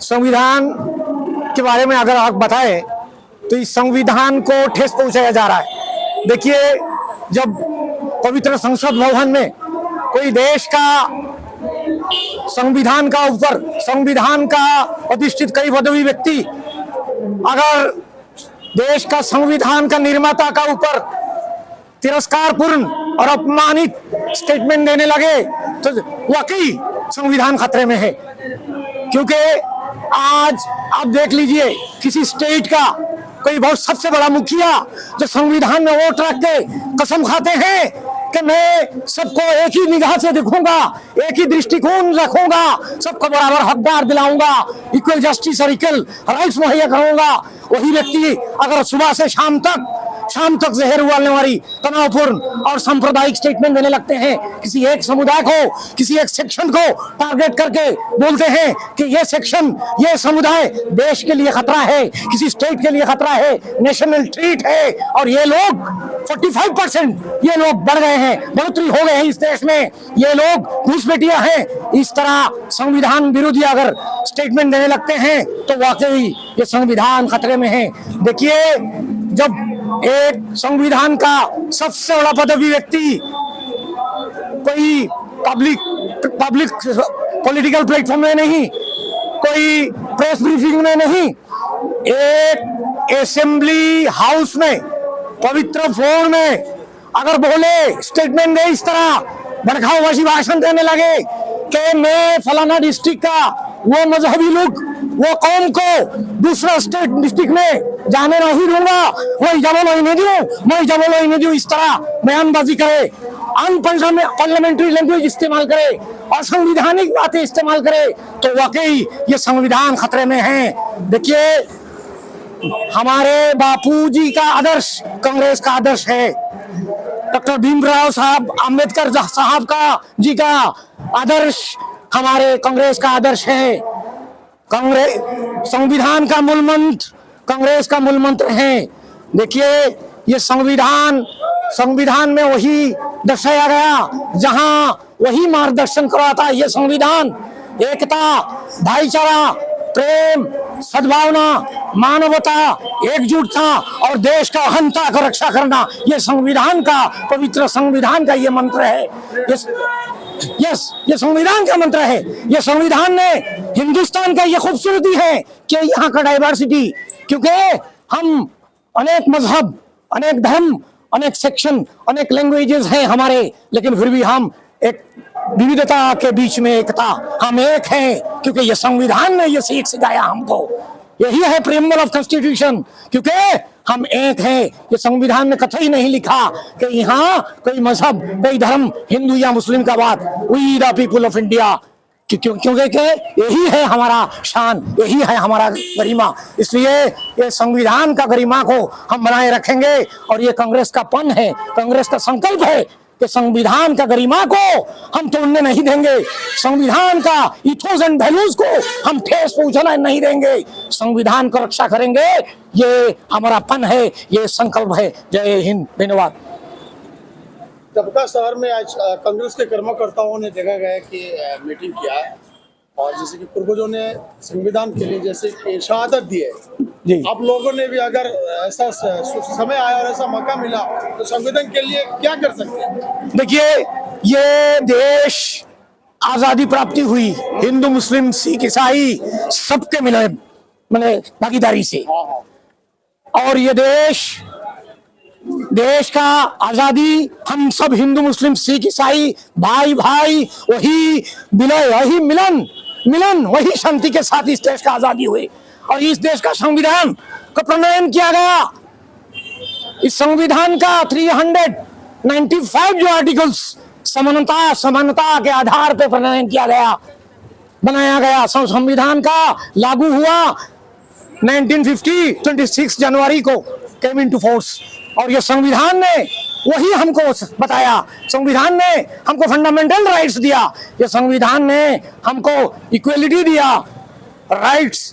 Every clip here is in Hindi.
संविधान के बारे में अगर आप बताएं तो इस संविधान को ठेस पहुंचाया जा रहा है। देखिए, जब पवित्र संसद भवन में कोई देश का संविधान का अधिष्ठित कई पदवी व्यक्ति अगर देश का संविधान का निर्माता का ऊपर तिरस्कारपूर्ण और अपमानित स्टेटमेंट देने लगे तो वाकई संविधान खतरे में है। क्योंकि आज आप देख लीजिए, किसी स्टेट का कोई बहुत सबसे बड़ा मुखिया जो संविधान में वोट रख के कसम खाते हैं कि मैं सबको एक ही निगाह से देखूंगा, एक ही दृष्टिकोण रखूंगा, सबको बराबर हकदार दिलाऊंगा, इक्वल जस्टिस और इक्वल राइट्स मुहैया करूंगा, वही व्यक्ति अगर सुबह से शाम तक जहर उगलने वाली तनावपूर्ण और सांप्रदायिक स्टेटमेंट देने लगते हैं, किसी एक समुदाय को, किसी एक सेक्शन को टारगेट करके बोलते हैं कि ये सेक्शन, ये समुदाय देश के लिए खतरा है, किसी स्टेट के लिए खतरा है, नेशनल थ्रेट है, और ये लोग 45% ये लोग बढ़ गए हैं, बढ़ोतरी हो गए हैं इस देश में, ये लोग घुसपैठिया हैं। इस तरह संविधान विरोधी अगर स्टेटमेंट देने लगते हैं तो वाकई ये संविधान खतरे में है। देखिए, जब एक संविधान का सबसे बड़ा पदवी व्यक्ति कोई पब्लिक पॉलिटिकल प्लेटफॉर्म में नहीं, कोई प्रेस ब्रीफिंग में नहीं, एक असेंबली हाउस में पवित्र फ्लोर में अगर बोले, स्टेटमेंट दे, इस तरह भड़काऊवासी भाषण देने लगे कि मैं फलाना डिस्ट्रिक्ट का वो मजहबी लोग, वो कौम को दूसरा स्टेट डिस्ट्रिक्ट में जाने नहीं दूंगा, वही जबल नहीं दूं, इस तरह बयानबाजी करे, अनपार्लियामेंट्री लैंग्वेज इस्तेमाल करे और संवैधानिक बातें इस्तेमाल करे, तो वाकई ये संविधान खतरे में है। देखिए, हमारे बापूजी का आदर्श कांग्रेस का आदर्श है, डॉक्टर भीमराव साहब अंबेडकर साहब जी का आदर्श हमारे कांग्रेस का आदर्श है। कांग्रेस संविधान का मूल मंत्र कांग्रेस का मूल मंत्र है। देखिए, ये संविधान में वही दर्शाया गया जहां वही मार्गदर्शन करवाता है। ये संविधान एकता, भाईचारा, प्रेम, सद्भावना, मानवता, एकजुटता और देश का अहंता को रक्षा करना, ये संविधान का, पवित्र संविधान का ये मंत्र है। ये संविधान का मंत्र है। ये संविधान ने हिंदुस्तान का ये खूबसूरती है कि यहाँ का डाइवर्सिटी, क्योंकि हम अनेक मजहब, अनेक धर्म, अनेक सेक्शन, अनेक लैंग्वेजेस हैं हमारे, लेकिन फिर भी हम एक विविधता के बीच में एकता, हम एक हैं, क्योंकि ये संविधान ने ये सीख सिखाया हमको। यही है प्रीएम्बल ऑफ कॉन्स्टिट्यूशन, क्योंकि हम एक हैं। ये संविधान ने कतई नहीं लिखा कि यहाँ कोई मजहब, कोई धर्म, हिंदू या मुस्लिम का बात। We the people of India, क्योंकि यही है हमारा शान, यही है हमारा गरिमा। इसलिए ये संविधान का गरिमा को हम बनाए रखेंगे और ये कांग्रेस का पन है, कांग्रेस का संकल्प है कि संविधान का गरिमा को हम तोड़ने नहीं देंगे, संविधान का इथोस एंड वैल्यूज को हम ठेस पहुंचाना नहीं देंगे, संविधान को रक्षा करेंगे। ये हमारा पन है, ये संकल्प है। जय हिंद, धन्यवाद। दबका शहर में आज कांग्रेस के कर्मकर्ताओं ने देखा गया कि मीटिंग किया है और जैसे कि पूर्वजों ने संविधान के लिए जैसे कि शहादत दी है जी, आप लोगों ने भी अगर ऐसा समय आया और ऐसा मौका मिला तो संविधान के लिए क्या कर सकते हैं? देखिए, ये देश आजादी प्राप्ति हुई हिंदू, मुस्लिम, सिख, ईसाई सबके मिले भागीदारी से, और ये देश का आजादी हम सब हिंदू, मुस्लिम, सिख, ईसाई भाई वही विलय, वही मिलन, वही शांति के साथ इस देश का आजादी हुई और इस देश का संविधान का प्रणयन किया गया। इस संविधान का 395 जो आर्टिकल्स समानता के आधार पर प्रणयन किया गया, बनाया गया। संविधान का लागू हुआ 1950 26 जनवरी को केम इनटू फोर्स, और ये संविधान ने वही हमको बताया, संविधान ने हमको फंडामेंटल राइट्स दिया, ये संविधान ने हमको इक्वलिटी दिया,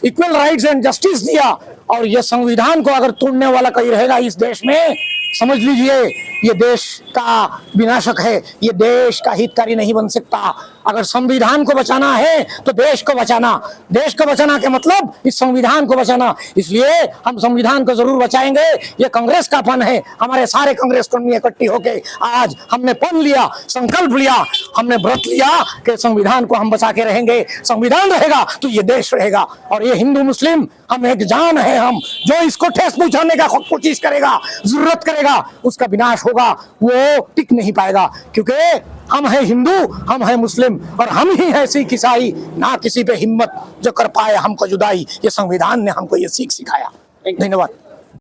इक्वल राइट्स एंड जस्टिस दिया। और ये संविधान को अगर तोड़ने वाला कोई रहेगा इस देश में, समझ लीजिए ये देश का विनाशक है, ये देश का हितकारी नहीं बन सकता। अगर संविधान को बचाना है तो देश को बचाना, देश को बचाना के मतलब इस संविधान को बचाना। इसलिए हम संविधान को जरूर बचाएंगे। ये कांग्रेस का पन है, हमारे सारे कांग्रेस कर्मी इकट्ठी होके आज हमने पन लिया, संकल्प लिया, हमने व्रत लिया कि संविधान को हम बचा के रहेंगे। संविधान रहेगा तो ये देश रहेगा। और ये हिंदू मुस्लिम हम एक जान है, हम जो इसको ठेस पहुंचाने का कोशिश करेगा, जरूरत करेगा, उसका विनाश होगा, वो टिक नहीं पाएगा। क्योंकि हम है हिंदू, हम है मुस्लिम और हम ही है सिख ईसाई, ना किसी पे हिम्मत जो कर पाए हमको जुदाई। ये संविधान ने हमको ये सीख सिखाया। धन्यवाद।